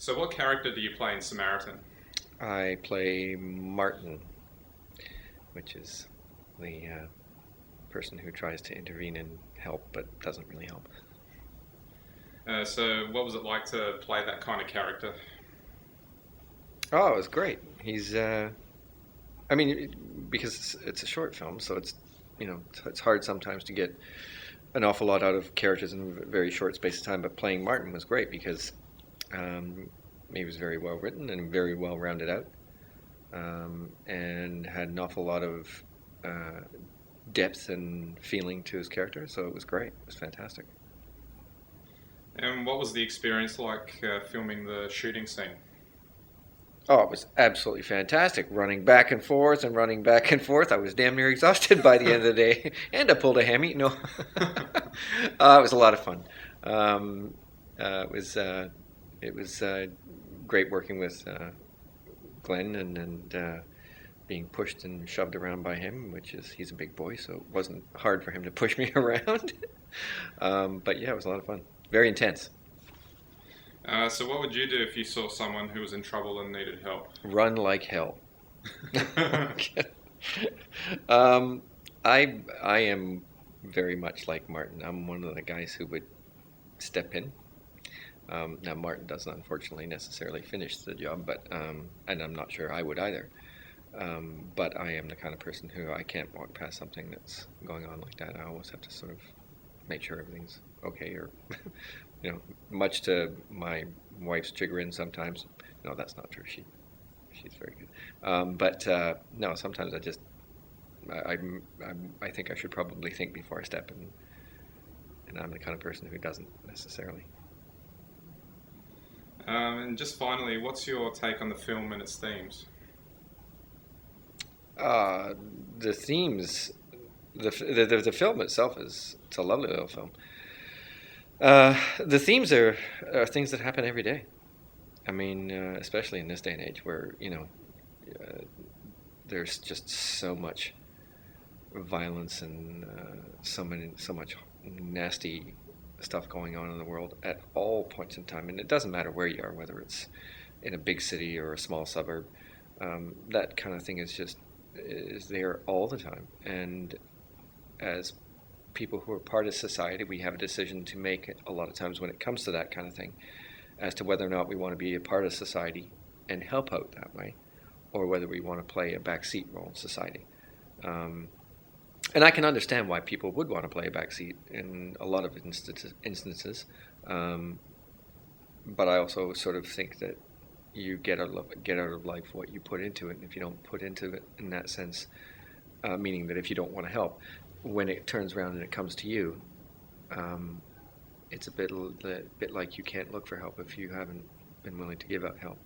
So what character do you play in Samaritan? I play Martin, which is the person who tries to intervene and help but doesn't really help. So what was it like to play that kind of character? Oh, it was great. I mean, because it's a short film, so it's hard sometimes to get an awful lot out of characters in a very short space of time. But playing Martin was great because um, he was very well written and very well rounded out, and had an awful lot of uh, depth and feeling to his character. So it was great. It was fantastic. And what was the experience like filming the shooting scene? Oh, it was absolutely fantastic. Running back and forth and running back and forth. I was damn near exhausted by the end of the day. And I pulled a hammy. No, it was a lot of fun. Um, it was great working with Glenn and being pushed and shoved around by him, which is he's a big boy, so it wasn't hard for him to push me around. But yeah, it was a lot of fun. Very intense. So what would you do if you saw someone who was in trouble and needed help? Run like hell. um, I am very much like Martin. I'm one of the guys who would step in. Now Martin doesn't unfortunately necessarily finish the job, but and I'm not sure I would either. But I am the kind of person who I can't walk past something that's going on like that. I always have to sort of make sure everything's okay, or much to my wife's chagrin sometimes. No, that's not true. She's very good. But no, sometimes I think I should probably think before I step, and I'm the kind of person who doesn't necessarily. And just finally, what's your take on the film and its themes? Uh, the themes, the film itself it's a lovely little film. The themes are things that happen every day. I mean, especially in this day and age where, there's just so much violence and so much nasty stuff going on in the world at all points in time. And it doesn't matter where you are, whether it's in a big city or a small suburb. That kind of thing is there all the time. And as people who are part of society, we have a decision to make a lot of times when it comes to that kind of thing, as to whether or not we want to be a part of society and help out that way, or whether we want to play a backseat role in society. Um, and I can understand why people would want to play a backseat in a lot of instances, um, but I also sort of think that you get out of life what you put into it. And if you don't put into it in that sense, meaning that if you don't want to help, when it turns around and it comes to you, um, it's a bit like you can't look for help if you haven't been willing to give out help.